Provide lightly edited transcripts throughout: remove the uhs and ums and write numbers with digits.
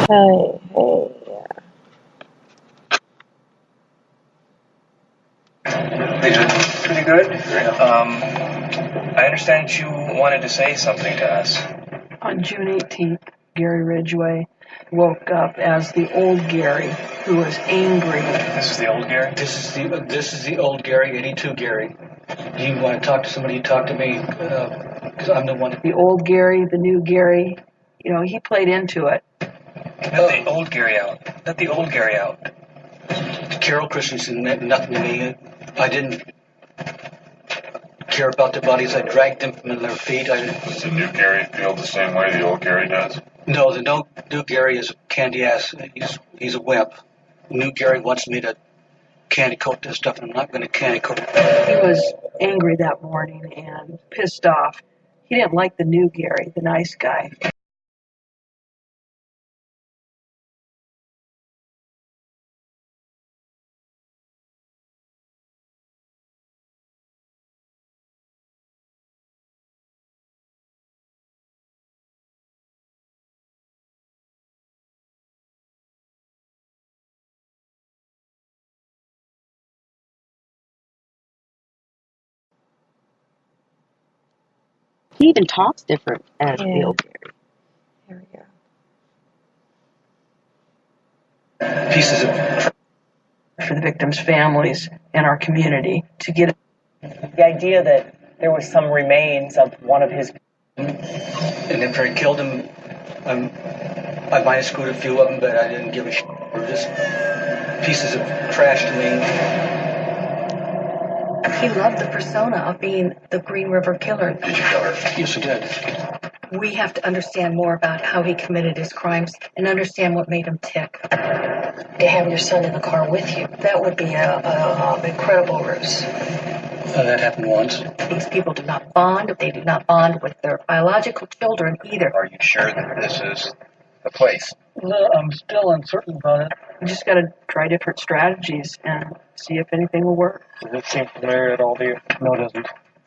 Hey, hey. These are pretty good. I understand you wanted to say something to us. On June 18th, Gary Ridgway woke up as the old Gary, who was angry. This is the old Gary? This is the old Gary, 82 Gary. You want to talk to somebody, you talk to me, because I'm the one. The old Gary, the new Gary, he played into it. Let the old Gary out. Let the old Gary out. Carol Christensen meant nothing to me. I didn't care about their bodies. I dragged them from their feet. Does the new Gary feel the same way the old Gary does? No, the new Gary is a candy ass. He's a wimp. New Gary wants me to candy coat this stuff, and I'm not going to candy coat it. He was angry that morning and pissed off. He didn't like the new Gary, the nice guy. He even talks different as the old Gary. Here we go. Pieces of For the victims' families and our community to get the idea that there was some remains of one of his. And after I killed him, I might have screwed a few of them, but I didn't give a shit. They're just pieces of trash to me. He loved the persona of being the Green River Killer. Did you kill her? Yes, I did. We have to understand more about how he committed his crimes and understand what made him tick. To have your son in the car with you, that would be an incredible ruse. That happened once. These people do not bond. They do not bond with their biological children either. Are you sure that this is the place? No, I'm still uncertain about it. You just got to try different strategies and see if anything will work. Does it seem familiar at all to you? No, it doesn't.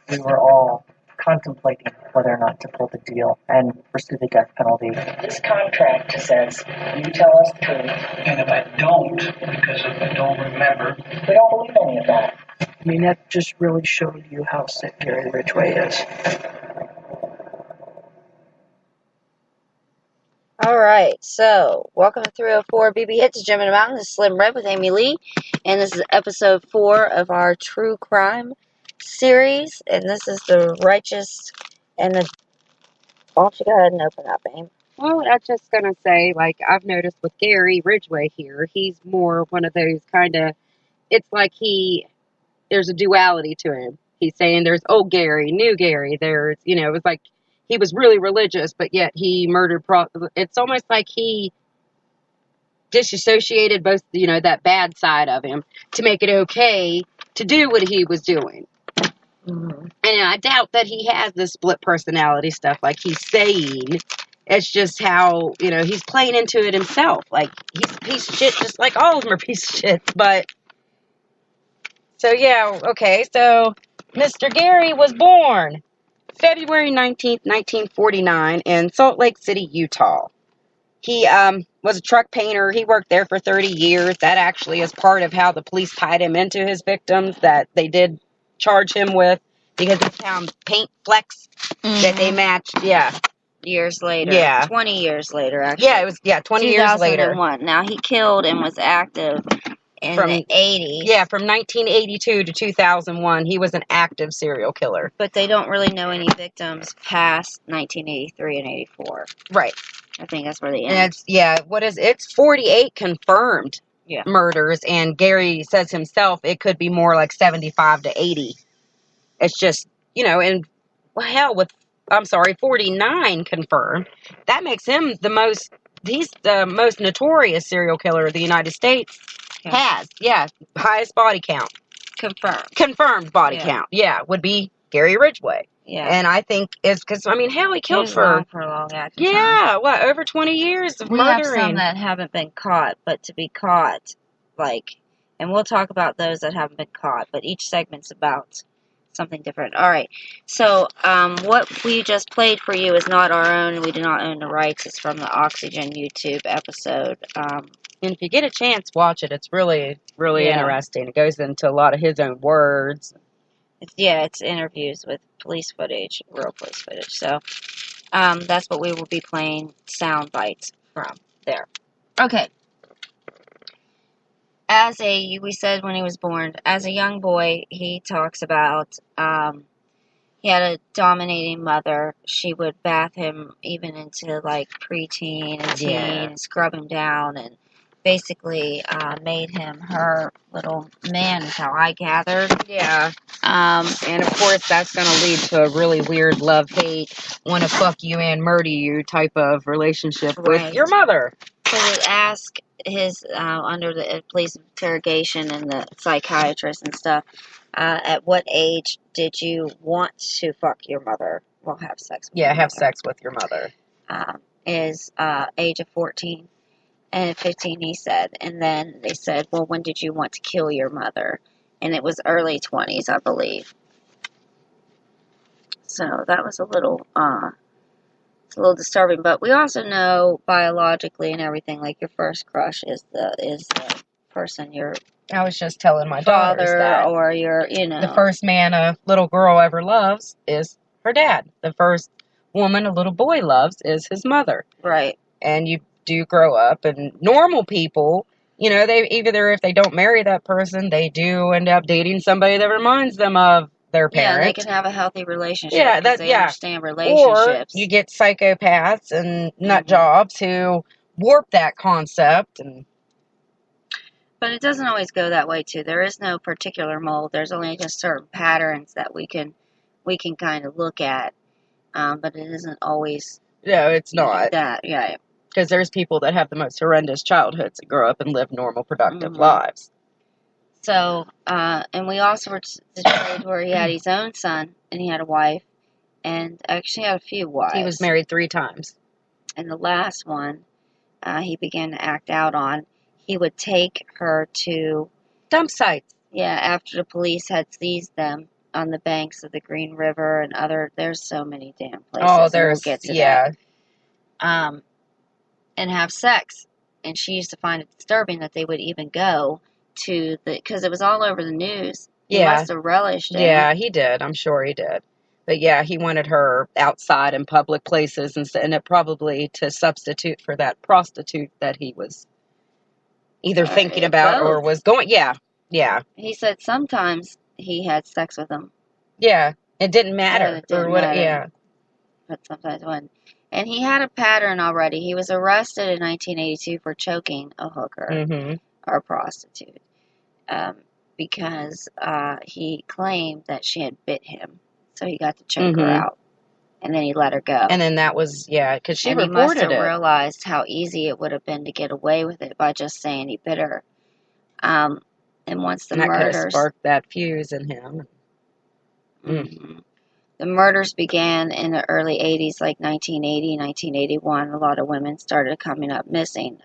We were all contemplating whether or not to pull the deal and pursue the death penalty. This contract says you tell us the truth. And if I don't, because if I don't remember, We don't believe any of that. I mean, that just really showed you how sick Gary Ridgway is. All right, so welcome to 304 BB Hits, Jim in the Mountain. This is Slim Red with Amy Lee, and this is episode 4 of our true crime series, and this is the Rightous and the... Why don't you go ahead and open up, Amy? Well, I was just going to say, like, I've noticed with Gary Ridgway here, he's more one of those kind of, it's like there's a duality to him. He's saying there's old Gary, new Gary, there's, it was like, he was really religious, but yet he murdered, it's almost like he disassociated both, that bad side of him to make it okay to do what he was doing. Mm-hmm. And I doubt that he has this split personality stuff like he's saying. It's just how, he's playing into it himself. Like, he's a piece of shit, just like all of them are piece of shit. But, so yeah, okay. So, Mr. Gary was born February 19th, 1949 in Salt Lake City, Utah. He was a truck painter. He worked there for 30 years. That actually is part of how the police tied him into his victims that they did charge him with, because he found paint flecks that they matched. Yeah. Years later. Yeah. 20 years later, actually. Yeah, it was 20 years later. 2001. Now, he killed and was active in the 80s. Yeah, from 1982 to 2001, he was an active serial killer. But they don't really know any victims past 1983 and 84. Right. I think that's where they end. And it's 48 confirmed Yeah. murders, and Gary says himself it could be more like 75 to 80. It's just, and hell, 49 confirmed. That makes him he's the most notorious serial killer the United States has. Yeah, highest body count. Confirmed body count. Yeah, would be Gary Ridgway. Yeah. And I think it's because, hell, he killed for a long time. over 20 years of we murdering. We have some that haven't been caught, but to be caught, and we'll talk about those that haven't been caught, but each segment's about something different. All right. So, what we just played for you is not our own. We do not own the rights. It's from the Oxygen YouTube episode. And if you get a chance, watch it. It's really, really Yeah. interesting. It goes into a lot of his own words. It's interviews with police footage, real police footage. So, that's what we will be playing sound bites from there. Okay. We said when he was born, as a young boy, he talks about, he had a dominating mother. She would bath him even into like preteen and teen and scrub him down and basically made him her little man, is how I gathered. Yeah. And of course, that's going to lead to a really weird love-hate, want to fuck you and murder you type of relationship with your mother. So we ask his, under the police interrogation and the psychiatrist and stuff, at what age did you want to fuck your mother? Well, have sex with your mother. Sex with your mother. Is age of 14 and 15, he said. And then they said, well, when did you want to kill your mother? And it was early 20s, I believe. So that was a little disturbing. But we also know biologically and everything, like your first crush is the person your I was just telling my father daughters that or your, the first man a little girl ever loves is her dad. The first woman a little boy loves is his mother. Right. And you do grow up, and normal people, they either, if they don't marry that person, they do end up dating somebody that reminds them of their parent. Yeah, they can have a healthy relationship. Yeah, they understand relationships. Or you get psychopaths and nut jobs who warp that concept. But it doesn't always go that way too. There is no particular mold. There's only just certain patterns that we can kind of look at. But it isn't always. No, it's not. Like that, yeah. Because there's people that have the most horrendous childhoods that grow up and live normal, productive lives. So, and we also were situated where he had his own son, and he had a wife, and actually had a few wives. He was married 3 times. And the last one, he began to act out on. He would take her to dump sites. Yeah, after the police had seized them on the banks of the Green River and there's so many damn places. Oh, there's, we'll get to that. And have sex. And she used to find it disturbing that they would even go to because it was all over the news. He must have relished it. Yeah, he did. I'm sure he did. But yeah, he wanted her outside in public places and it probably to substitute for that prostitute that he was either thinking about or was going. Yeah. He said sometimes he had sex with them. Yeah, it didn't matter. Yeah, it didn't matter. Yeah. But sometimes it wouldn't. And he had a pattern already. He was arrested in 1982 for choking a hooker or a prostitute because he claimed that she had bit him. So he got to choke her out. And then he let her go. And then that was, because she reported it. And he must have realized how easy it would have been to get away with it by just saying he bit her. And once the murders... That could have sparked that fuse in him. The murders began in the early 80s, like 1980, 1981. A lot of women started coming up missing.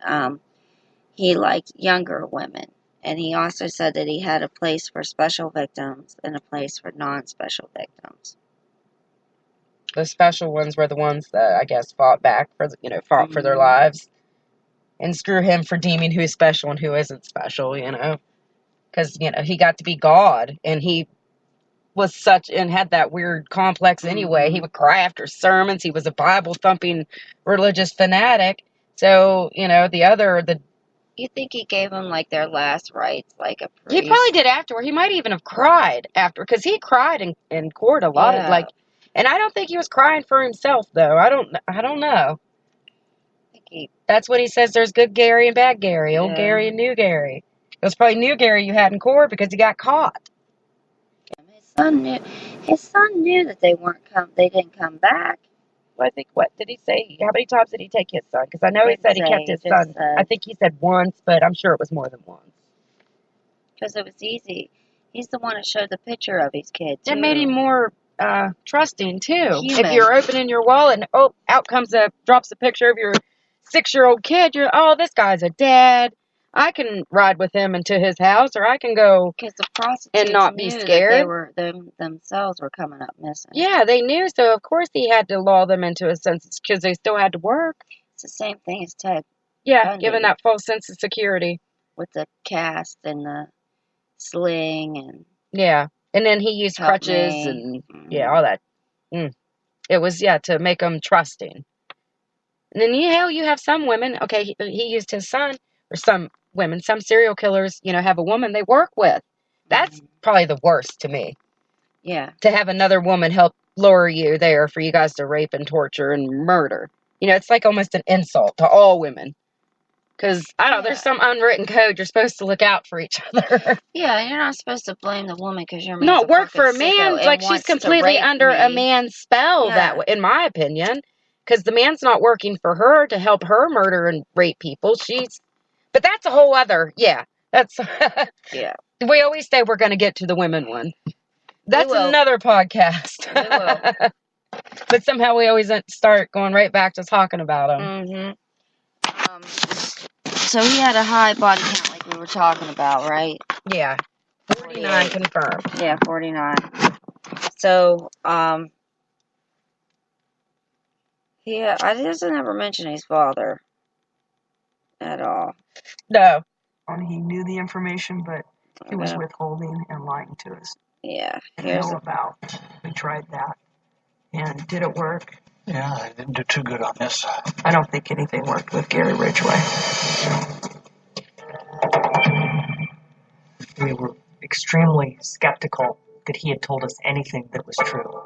He liked younger women. And he also said that he had a place for special victims and a place for non-special victims. The special ones were the ones that, I guess, fought back for, fought for their lives. And screw him for deeming who's special and who isn't special, Because, he got to be God. And he was and had that weird complex anyway. He would cry after sermons. He was a Bible-thumping religious fanatic. So, You think he gave them, like, their last rites, like a priest? He probably did afterward. He might even have cried after, because he cried in court a lot. And I don't think he was crying for himself, though. I don't know. That's what he says. There's good Gary and bad Gary. Old Gary and new Gary. It was probably new Gary you had in court because he got caught. His son knew that they didn't come back. Well, I think, what did he say? How many times did he take his son? Because I know he said he kept his son. I think he said once, but I'm sure it was more than once. Because it was easy. He's the one that showed the picture of his kid, too. That made him more trusting, too. Human. If you're opening your wallet and, out drops a picture of your 6-year-old kid, this guy's a dad. I can ride with him into his house, or I can go. Because the prostitutes And not be knew that scared? they were themselves were coming up missing. Yeah, they knew, so of course he had to lull them into a sense because they still had to work. It's the same thing as Ted Yeah, Bundy. given that false sense of security. With the cast and the sling and Yeah, and then he used Help crutches me. and yeah, all that. It was to make them trusting. And then you have some women. Okay, he used his son, or some women. Some serial killers, have a woman they work with. That's probably the worst to me. Yeah. To have another woman help lure you there for you guys to rape and torture and murder. It's like almost an insult to all women. Because, I don't know, there's some unwritten code. You're supposed to look out for each other. Yeah, you're not supposed to blame the woman because you're No, work for a man. Like, she's completely under a man's spell, that way, in my opinion. Because the man's not working for her to help her murder and rape people. But that's a whole other, that's, Yeah. We always say we're going to get to the women one. That's another podcast. We will. But somehow we always start going right back to talking about them. Mm-hmm. So he had a high body count like we were talking about, right? Yeah. 49 confirmed. Yeah, 49. So, he doesn't ever mention his father at all. No. He knew the information, but he was withholding and lying to us. Yeah. We tried that. And did it work? Yeah, I didn't do too good on this. I don't think anything worked with Gary Ridgway. We were extremely skeptical that he had told us anything that was true.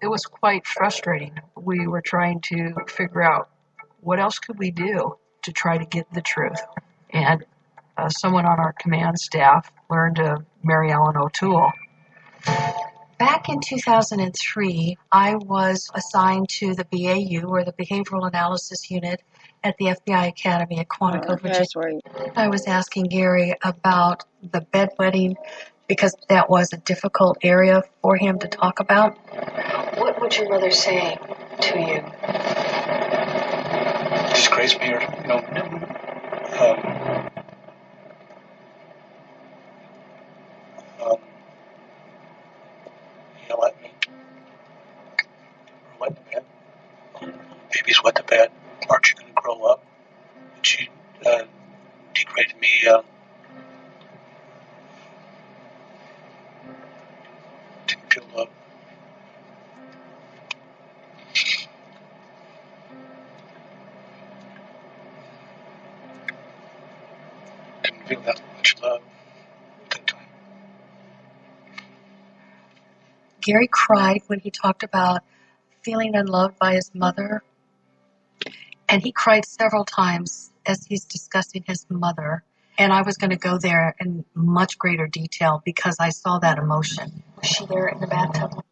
It was quite frustrating. We were trying to figure out what else could we do to try to get the truth. And someone on our command staff learned of Mary Ellen O'Toole. Back in 2003, I was assigned to the BAU, or the Behavioral Analysis Unit, at the FBI Academy at Quantico, Virginia. I was asking Gary about the bedwetting because that was a difficult area for him to talk about. What would your mother say to you? Disgrace me, or yell at me, or wet the bed. Baby's wet the bed. Aren't you going to grow up? And she degraded me. Didn't feel love. Didn't feel that much love at that time. Gary cried when he talked about feeling unloved by his mother. And he cried several times as he's discussing his mother. And I was going to go there in much greater detail because I saw that emotion. Was she there in the bathtub?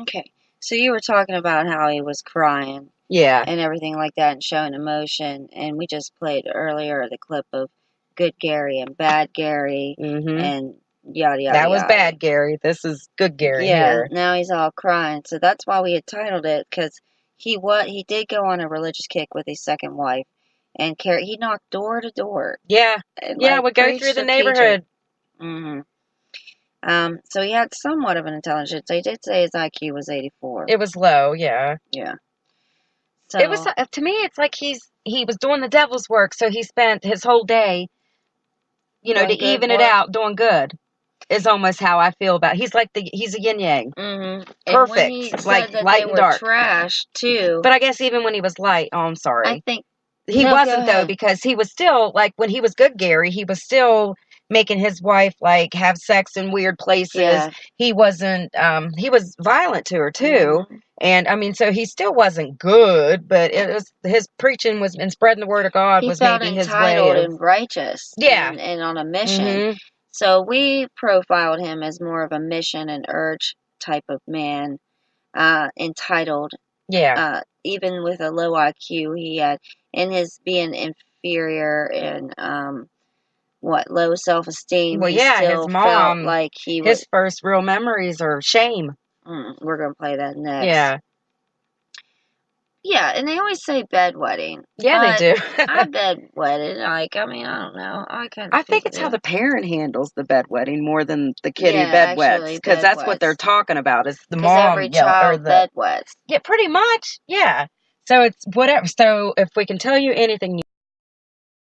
Okay. So you were talking about how he was crying. Yeah. And everything like that and showing emotion. And we just played earlier the clip of Good Gary and Bad Gary. Mm-hmm. And yada, yada, That was Bad Gary. This is Good Gary here. Now he's all crying. So that's why we had titled it, because he did go on a religious kick with his second wife. And he knocked door to door. Yeah. And, would go through the neighborhood. Mm-hmm. So he had somewhat of an intelligence. They did say his IQ was 84. It was low, yeah. Yeah. So it was, to me, it's like he was doing the devil's work, so he spent his whole day, to even it out, doing good. Is almost how I feel about it. He's a yin yang. Mm-hmm. Perfect. And when he like said light they and dark. were trash too. But I guess even when he was light, I'm sorry. I think he wasn't though, because he was still when he was Good Gary, he was still making his wife have sex in weird places. Yeah. He wasn't he was violent to her too. Mm-hmm. And I mean, so he still wasn't good, but it was his preaching and spreading the word of God was maybe his way. He felt entitled and righteous. Yeah. And on a mission. Mm-hmm. So we profiled him as more of a mission and urge type of man, entitled. Yeah. Even with a low IQ, he had, in his being inferior and low self-esteem. Well, he still his mom, felt like his first real memories are shame. We're gonna play that next. Yeah. Yeah, and they always say bedwetting. Yeah, they do. I bedwetted. Like, I mean, I don't know. I think it's how the parent handles the bedwetting more than the kitty Yeah, bedwets, actually, because that's what they're talking about. Is the mom every child bedwets. Yeah, pretty much. Yeah. So it's whatever. So if we can tell you anything